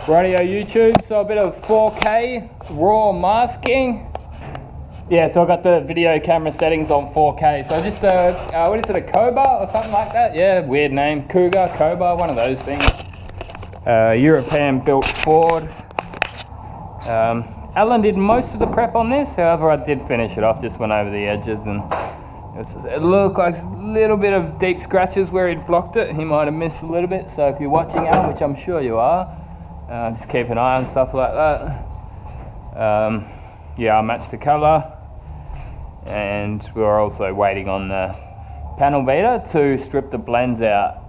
Radio YouTube, so a bit of 4K raw masking. Yeah, so I got the video camera settings on 4K. So just what is it, a Koba or something like that? Yeah, weird name, Kuga, Koba, one of those things. European built Ford. Alan did most of the prep on this, however I did finish it off, just went over the edges, and it looked like a little bit of deep scratches where he'd blocked it. He might have missed a little bit, so if you're watching Alan, which I'm sure you are, just keep an eye on stuff like that. Yeah, I matched the colour, and we were also waiting on the panel beater to strip the blends out.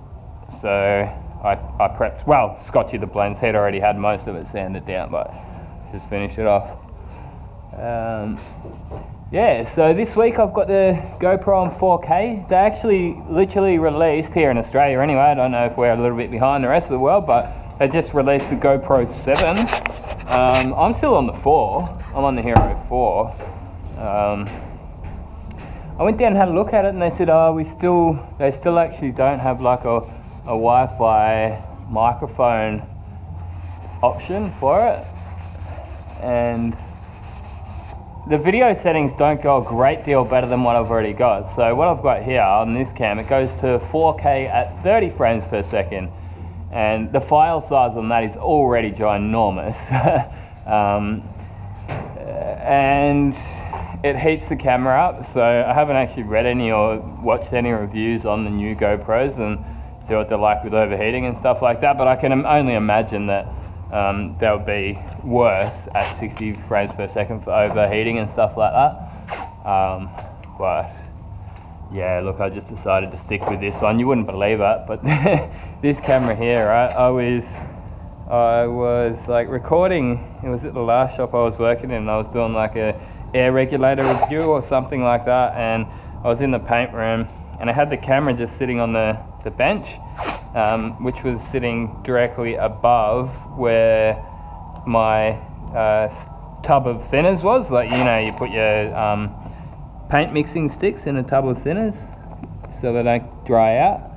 So I prepped, well, Scotchy the blends, he'd already had most of it sanded down, but just finish it off. Yeah, so this week I've got the GoPro on 4K. They actually literally released here in Australia anyway. I don't know if we're a little bit behind the rest of the world, but they just released the GoPro 7. I'm still on the 4. I'm on the Hero 4. I went down and had a look at it, and they said, oh, they still actually don't have like a Wi-Fi microphone option for it. And the video settings don't go a great deal better than what I've already got. So what I've got here on this cam, it goes to 4K at 30 frames per second. And the file size on that is already ginormous. And it heats the camera up. So I haven't actually read any or watched any reviews on the new GoPros and see what they're like with overheating and stuff like that. But I can only imagine that they'll be worse at 60 frames per second for overheating and stuff like that. But yeah, look, I just decided to stick with this one. You wouldn't believe it, but this camera here, right? I was like recording. It was at the last shop I was working in, and I was doing like a air regulator review or something like that, and I was in the paint room, and I had the camera just sitting on the bench, which was sitting directly above where my tub of thinners was. Like, you know, you put your paint mixing sticks in a tub of thinners so they don't dry out.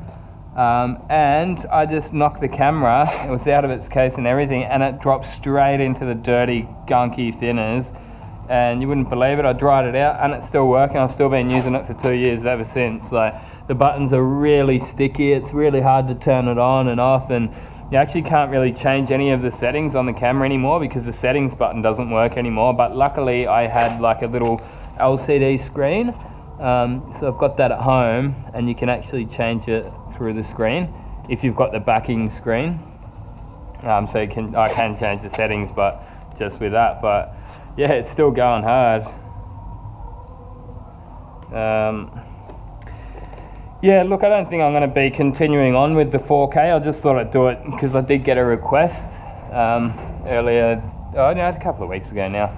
And I just knocked the camera, it was out of its case and everything, and it dropped straight into the dirty, gunky thinners. And you wouldn't believe it, I dried it out and it's still working. I've still been using it for 2 years ever since. Like, the buttons are really sticky, it's really hard to turn it on and off, and you actually can't really change any of the settings on the camera anymore because the settings button doesn't work anymore. But luckily I had like a little LCD screen, so I've got that at home, and you can actually change it through the screen if you've got the backing screen. So I can change the settings, but just with that. But yeah, it's still going hard. Yeah, look, I don't think I'm going to be continuing on with the 4K. I just thought I'd do it because I did get a request earlier, a couple of weeks ago now.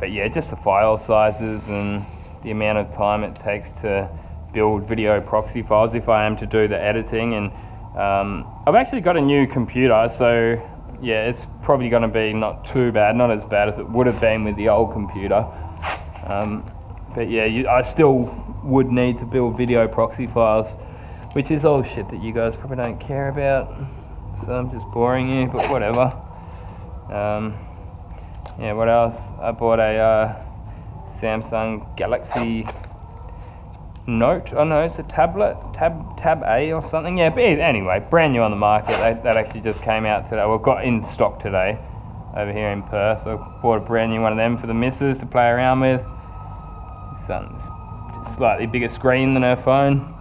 But yeah, just the file sizes and the amount of time it takes to build video proxy files if I am to do the editing. And I've actually got a new computer, so yeah, it's probably going to be not too bad, not as bad as it would have been with the old computer. But yeah, I still would need to build video proxy files, which is all shit that you guys probably don't care about, so I'm just boring you, but whatever. Yeah, what else? I bought a Samsung Galaxy Note. Oh no, it's a tablet, Tab A or something. Yeah, but anyway, brand new on the market. That actually just came out today. Well, got in stock today over here in Perth. So I bought a brand new one of them for the missus to play around with. It's slightly bigger screen than her phone.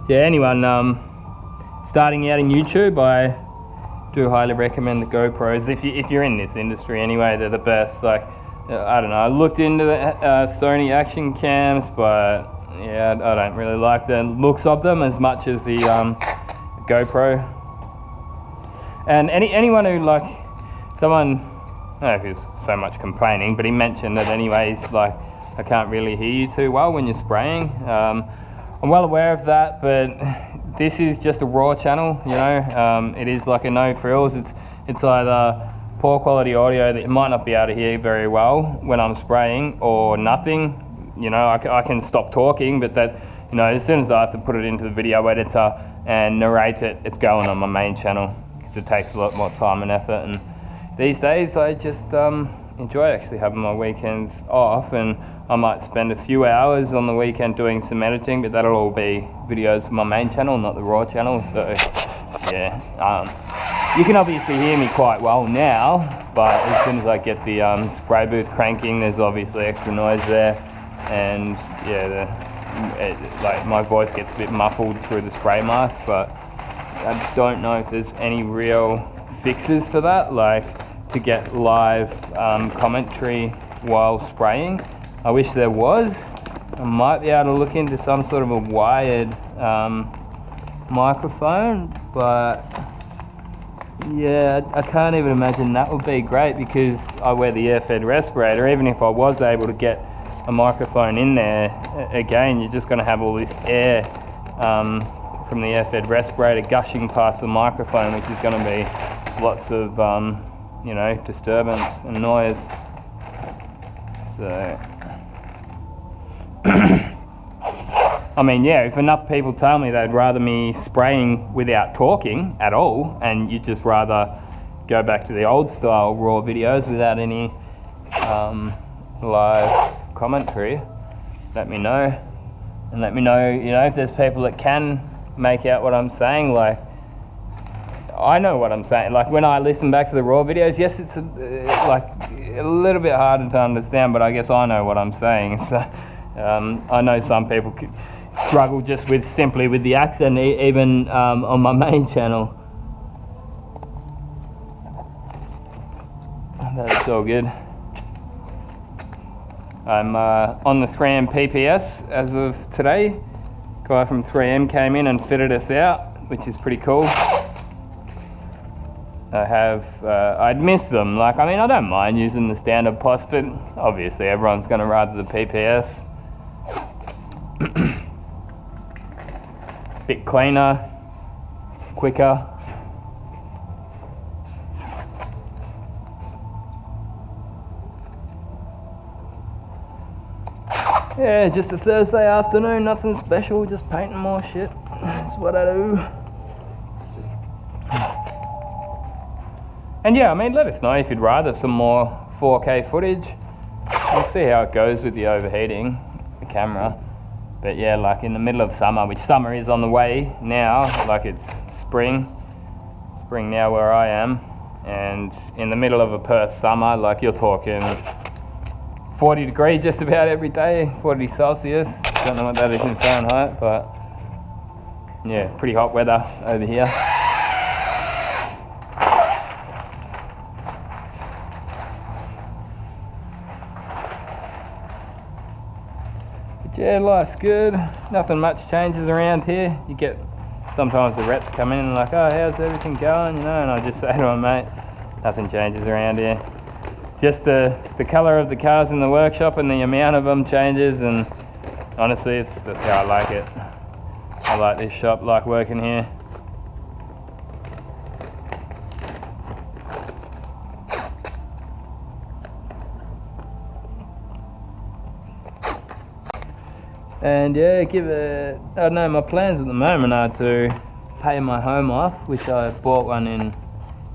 Yeah, anyone starting out in YouTube, I do highly recommend the GoPros. If you're in this industry anyway, they're the best. Like, I don't know, I looked into the Sony action cams, but yeah, I don't really like the looks of them as much as the GoPro. And anyone who, like, someone, I don't know if he was so much complaining, but he mentioned that anyways, like, I can't really hear you too well when you're spraying. I'm well aware of that, but this is just a raw channel, you know. It is like a no frills. It's It's either poor quality audio that you might not be able to hear very well when I'm spraying, or nothing. You know, I can stop talking, but that, you know, as soon as I have to put it into the video editor and narrate it, it's going on my main channel, because it takes a lot more time and effort. And these days I just enjoy actually having my weekends off, and I might spend a few hours on the weekend doing some editing, but that'll all be videos for my main channel, not the raw channel. So yeah, you can obviously hear me quite well now, but as soon as I get the spray booth cranking, there's obviously extra noise there, and yeah, like my voice gets a bit muffled through the spray mask. But I don't know if there's any real fixes for that, like to get live commentary while spraying. I wish there was. I might be able to look into some sort of a wired microphone, but yeah, I can't even imagine that would be great, because I wear the air-fed respirator. Even if I was able to get a microphone in there, again, you're just going to have all this air from the air-fed respirator gushing past the microphone, which is going to be lots of you know, disturbance and noise. So I mean, yeah, if enough people tell me they'd rather me spraying without talking at all, and you'd just rather go back to the old style raw videos without any live commentary, let me know. And let me know, you know, if there's people that can make out what I'm saying. Like, I know what I'm saying. Like, when I listen back to the raw videos, yes, it's like a little bit harder to understand, but I guess I know what I'm saying. So I know some people struggle just with simply with the accent, even on my main channel. But it's all good. I'm on the 3M PPS as of today. Guy from 3M came in and fitted us out, which is pretty cool. I'd miss them. Like, I mean, I don't mind using the standard POS, but obviously everyone's going to rather the PPS. Bit cleaner, quicker. Yeah, just a Thursday afternoon, nothing special, just painting more shit. That's what I do. And yeah, I mean, let us know if you'd rather some more 4K footage. We'll see how it goes with the overheating the camera. But yeah, like in the middle of summer, which summer is on the way now, like it's spring now where I am, and in the middle of a Perth summer, like you're talking 40 degrees just about every day, 40 Celsius. Don't know what that is in Fahrenheit, but yeah, pretty hot weather over here. Yeah, life's good. Nothing much changes around here. You get sometimes the reps come in and like, oh, how's everything going? You know, and I just say to them, mate, nothing changes around here. Just the colour of the cars in the workshop and the amount of them changes, and honestly, that's how I like it. I like this shop, like working here. And yeah, I don't know, my plans at the moment are to pay my home off, which I bought one in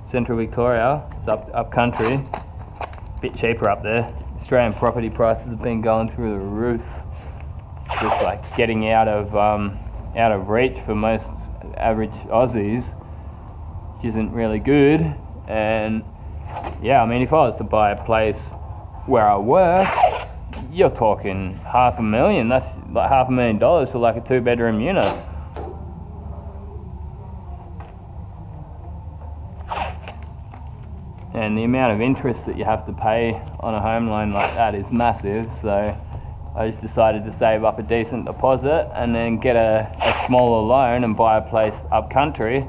central Victoria. It's up country, a bit cheaper up there. Australian property prices have been going through the roof. It's just like getting out of reach for most average Aussies, which isn't really good. And yeah, I mean, if I was to buy a place where I work, you're talking $500,000. That's like $500,000 for like a 2-bedroom unit. And the amount of interest that you have to pay on a home loan like that is massive. So I just decided to save up a decent deposit and then get a smaller loan and buy a place up country,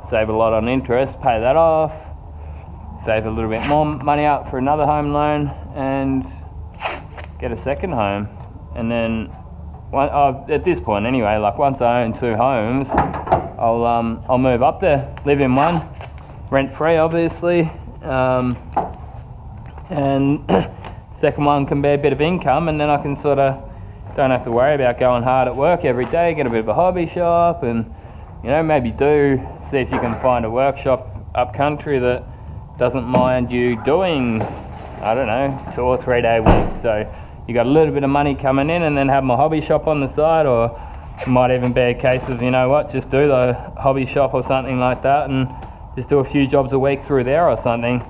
save a lot on interest, pay that off, save a little bit more money up for another home loan, and get a second home. And then at this point anyway, like once I own 2 homes, I'll move up there, live in one, rent-free, obviously, and second one can be a bit of income, and then I can sort of don't have to worry about going hard at work every day, get a bit of a hobby shop, and you know, maybe see if you can find a workshop up country that doesn't mind you doing, I don't know, 2 or 3 day weeks. So you got a little bit of money coming in, and then have my hobby shop on the side, or it might even be a case of, you know what, just do the hobby shop or something like that, and just do a few jobs a week through there or something.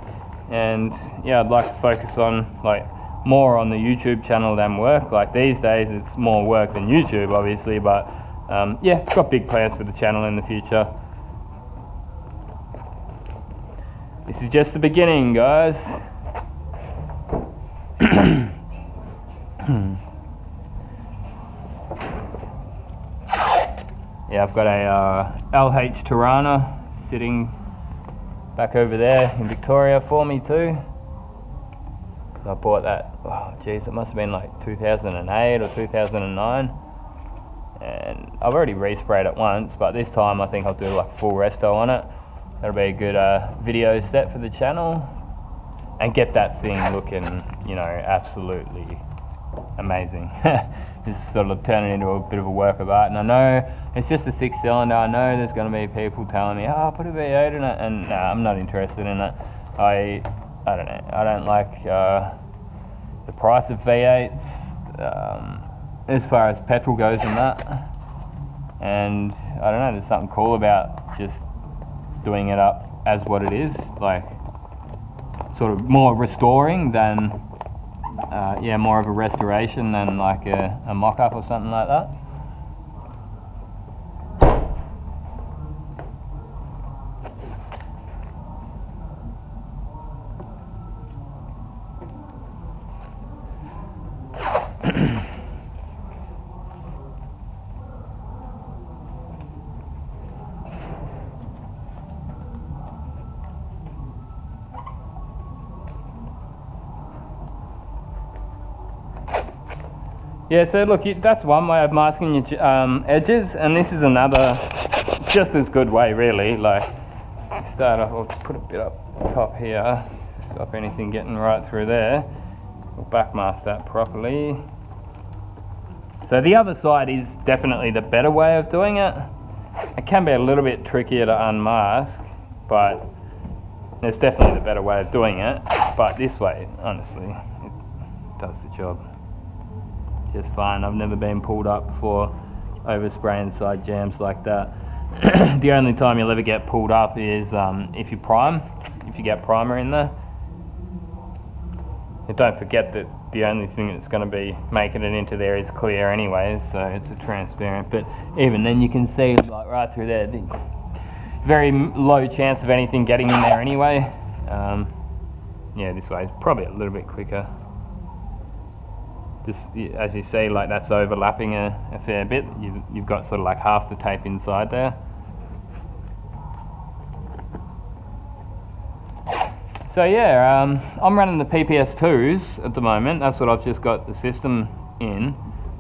And yeah, I'd like to focus on like more on the YouTube channel than work. Like these days it's more work than YouTube, obviously, but yeah, got big plans for the channel in the future. This is just the beginning, guys. Yeah, I've got a LH Tirana sitting back over there in Victoria for me too. I bought that, oh geez, it must have been like 2008 or 2009. And I've already resprayed it once, but this time I think I'll do like full resto on it. That'll be a good video set for the channel, and get that thing looking, you know, absolutely amazing. Just sort of turn it into a bit of a work of art. And I know it's just a 6-cylinder. I know there's going to be people telling me, oh, put a V8 in it, and nah, I'm not interested in it. I don't know, I don't like the price of V8s as far as petrol goes and that. And I don't know, there's something cool about just doing it up as what it is, like sort of more restoring than yeah, more of a restoration than like a mock-up or something like that. Yeah, so look, that's one way of masking your edges, and this is another just as good way, really. Like, start off, I'll put a bit up top here to stop anything getting right through there. We'll back mask that properly. So the other side is definitely the better way of doing it. It can be a little bit trickier to unmask, but it's definitely the better way of doing it. But this way, honestly, it does the job just fine. I've never been pulled up for overspraying side jams like that. The only time you'll ever get pulled up is if you get primer in there. And don't forget that the only thing that's going to be making it into there is clear anyway, so it's a transparent, but even then you can see like right through there, the very low chance of anything getting in there anyway. Yeah, this way is probably a little bit quicker. Just as you see, like that's overlapping a fair bit. You've got sort of like half the tape inside there. So yeah, I'm running the PPS2s at the moment. That's what I've just got the system in,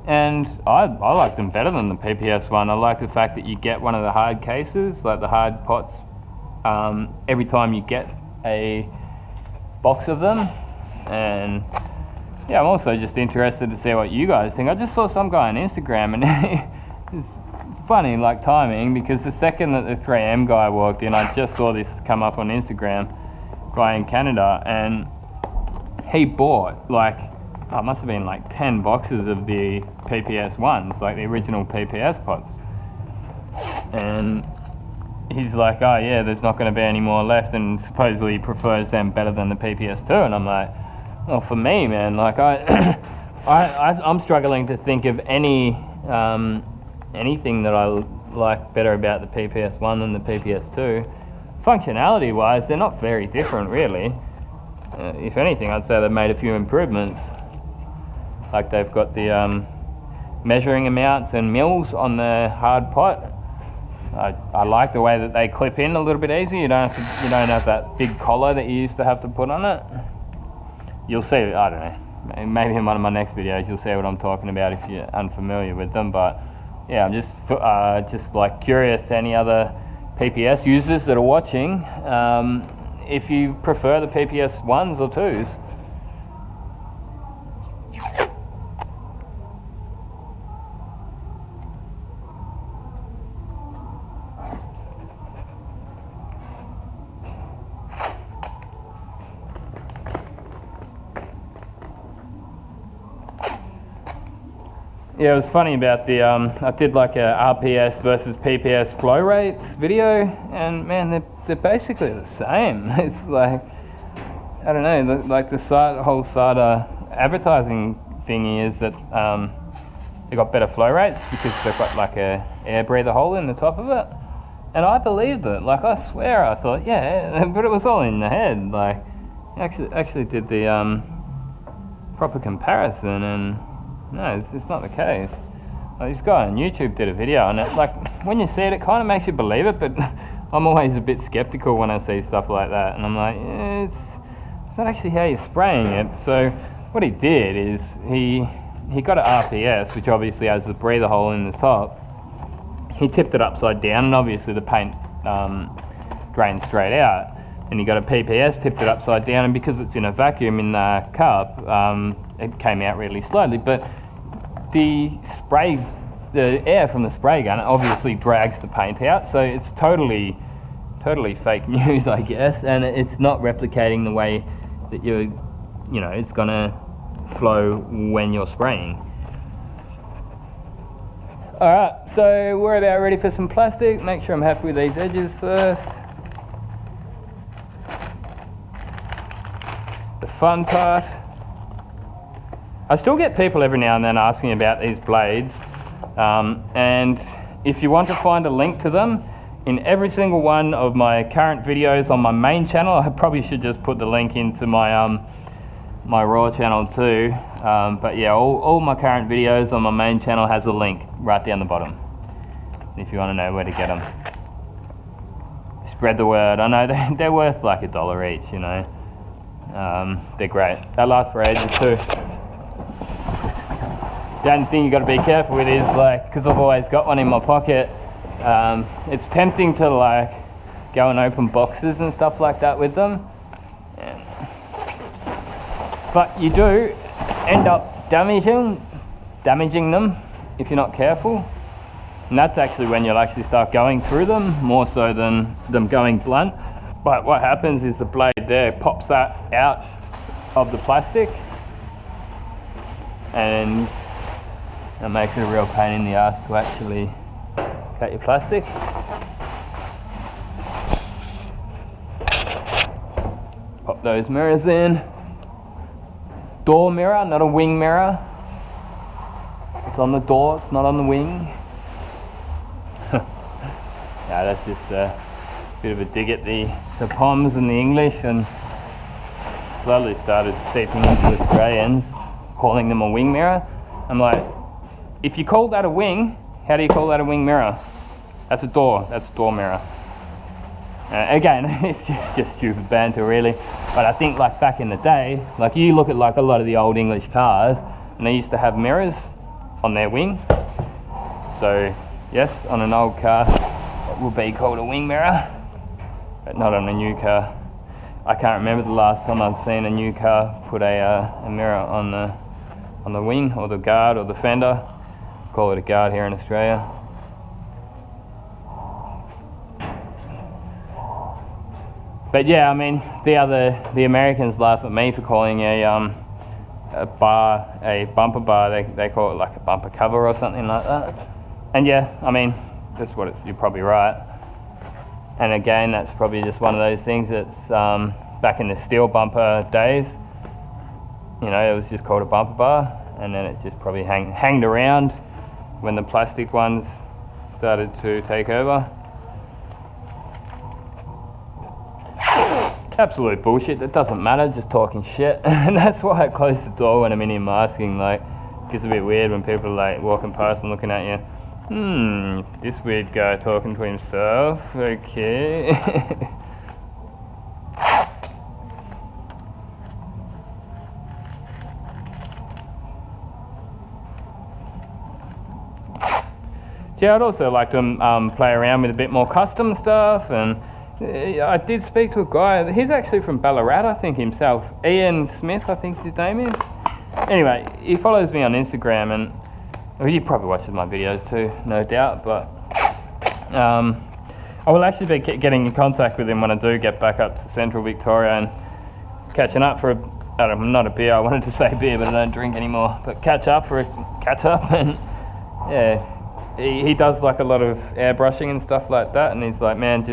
and I like them better than the PPS one. I like the fact that you get one of the hard cases, like the hard pots, every time you get a box of them. And yeah, I'm also just interested to see what you guys think. I just saw some guy on Instagram, and it's funny, like timing, because the second that the 3M guy walked in, I just saw this come up on Instagram, guy in Canada, and he bought like, oh, it must have been like 10 boxes of the PPS ones, like the original PPS pots. And he's like, oh yeah, there's not going to be any more left, and supposedly he prefers them better than the PPS2. And I'm like, well, for me, man, like I'm struggling to think of any anything that I like better about the PPS1 than the PPS2. Functionality wise, they're not very different, really. If anything, I'd say they've made a few improvements. Like they've got the measuring amounts and mils on the hard pot. I like the way that they clip in a little bit easier. You don't have that big collar that you used to have to put on it. You'll see, I don't know, maybe in one of my next videos you'll see what I'm talking about if you're unfamiliar with them. But yeah, I'm just like curious to any other PPS users that are watching, if you prefer the PPS 1s or 2s. Yeah, it was funny about the, I did like a RPS versus PPS flow rates video, and man, they're basically the same. It's like, I don't know, like the whole SATA advertising thingy is that they got better flow rates because they've got like a air breather hole in the top of it. And I believed it, like I swear I thought, yeah, but it was all in the head. Like, actually did the proper comparison, and no, it's not the case. Like, this guy on YouTube did a video, and it's like, when you see it, it kind of makes you believe it, but I'm always a bit skeptical when I see stuff like that, and I'm like, yeah, it's not actually how you're spraying it. So what he did is he got an RPS, which obviously has the breather hole in the top. He tipped it upside down, and obviously the paint drains straight out. And he got a PPS, tipped it upside down, and because it's in a vacuum in the cup, it came out really slowly. But the air from the spray gun obviously drags the paint out, so it's totally fake news, I guess, and it's not replicating the way that it's gonna flow when you're spraying. Alright, so we're about ready for some plastic. Make sure I'm happy with these edges first. The fun part. I still get people every now and then asking about these blades, and if you want to find a link to them, in every single one of my current videos on my main channel, I probably should just put the link into my my raw channel too, but yeah, all my current videos on my main channel has a link right down the bottom if you want to know where to get them. Spread the word. I know they're worth like $1 each, you know. They're great. They last for ages too. The only thing you got to be careful with is, like, because I've always got one in my pocket, it's tempting to like go and open boxes and stuff like that with them, but you do end up damaging them if you're not careful, and that's actually when you'll actually start going through them more so than them going blunt. But what happens is the blade there pops that out of the plastic, and it makes it a real pain in the ass to actually cut your plastic. Pop those mirrors in. Door mirror, not a wing mirror. It's on the door, it's not on the wing. Yeah, that's just a bit of a dig at the POMs and the English, and slowly started seeping into Australians, calling them a wing mirror. I'm like, if you call that a wing, how do you call that a wing mirror? That's a door mirror. Again, it's just stupid banter really, but I think like back in the day, like you look at like a lot of the old English cars, and they used to have mirrors on their wing. So yes, on an old car it would be called a wing mirror, but not on a new car. I can't remember the last time I've seen a new car put a mirror on the wing or the guard or the fender. Call it a guard here in Australia. But yeah, I mean, the Americans laugh at me for calling a bumper bar. They call it like a bumper cover or something like that. And yeah, I mean, that's what you're probably right. And again, that's probably just one of those things that's back in the steel bumper days. You know, it was just called a bumper bar, and then it just probably hanged around when the plastic ones started to take over. Absolute bullshit, that doesn't matter, just talking shit. And that's why I close the door when I'm in here masking. Like, it gets a bit weird when people are like walking past and looking at you. This weird guy talking to himself, okay. Yeah, I'd also like to play around with a bit more custom stuff, and I did speak to a guy, he's actually from Ballarat, I think himself, Ian Smith, I think his name is. Anyway, he follows me on Instagram, and well, he probably watches my videos too, no doubt, but I will actually be getting in contact with him when I do get back up to Central Victoria and catching up for not a beer, I wanted to say beer, but I don't drink anymore, but catch up, and yeah, he does like a lot of airbrushing and stuff like that, and he's like, man,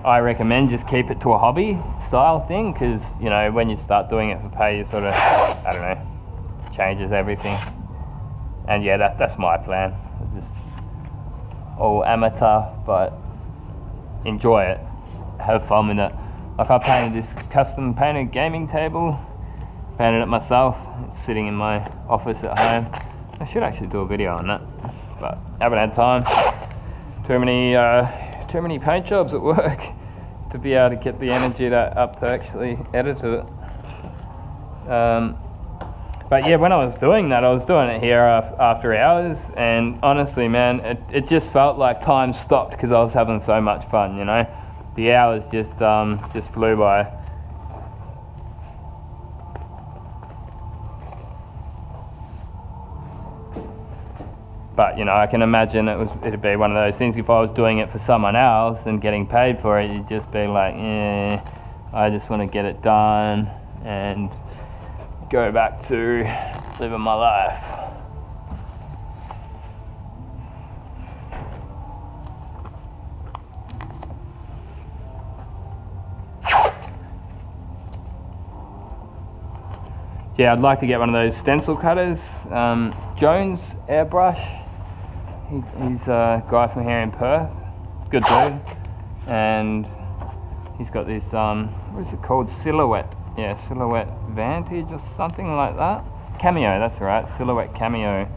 I recommend just keep it to a hobby style thing, because you know, when you start doing it for pay, you sort of, I don't know, changes everything. And yeah, that's my plan. Just all amateur, but enjoy it, have fun with it. Like I painted this custom painted gaming table, painted it myself. It's sitting in my office at home. I should actually do a video on that, but haven't had time. Too many paint jobs at work to be able to get the energy up to actually edit it. But yeah, when I was doing that, I was doing it here after hours, and honestly, man, it just felt like time stopped because I was having so much fun, you know. The hours just flew by. But you know, I can imagine it'd be one of those things. If I was doing it for someone else and getting paid for it, you'd just be like, yeah, I just want to get it done and go back to living my life. Yeah, I'd like to get one of those stencil cutters. Jones airbrush. He's a guy from here in Perth. Good dude. And he's got this, what is it called? Silhouette. Yeah, Silhouette Vantage or something like that. Cameo, that's right, Silhouette Cameo.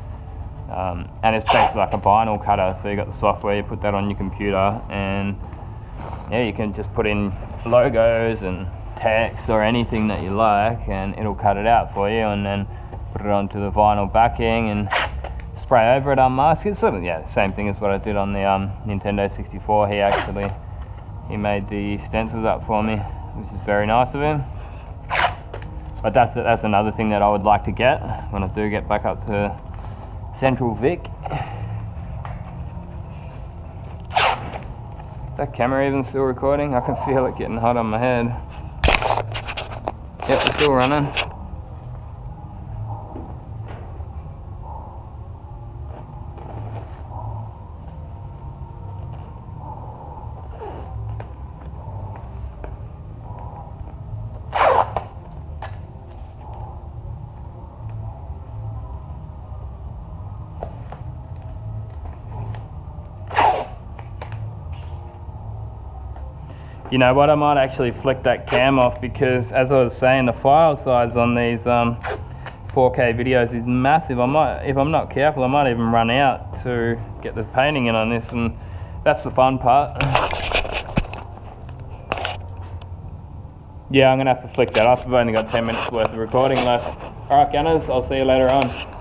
And it's basically like a vinyl cutter, so you got the software, you put that on your computer, and yeah, you can just put in logos and text or anything that you like, and it'll cut it out for you, and then put it onto the vinyl backing and spray over it, unmask it. Sort of, yeah, the same thing as what I did on the Nintendo 64. He made the stencils up for me, which is very nice of him. But that's another thing that I would like to get when I do get back up to Central Vic. Is that camera even still recording? I can feel it getting hot on my head. Yep, it's still running. You know what, I might actually flick that cam off, because as I was saying, the file size on these 4K videos is massive. If I'm not careful, I might even run out to get the painting in on this, and that's the fun part. Yeah, I'm gonna have to flick that off. I've only got 10 minutes worth of recording left. Alright gunners, I'll see you later on.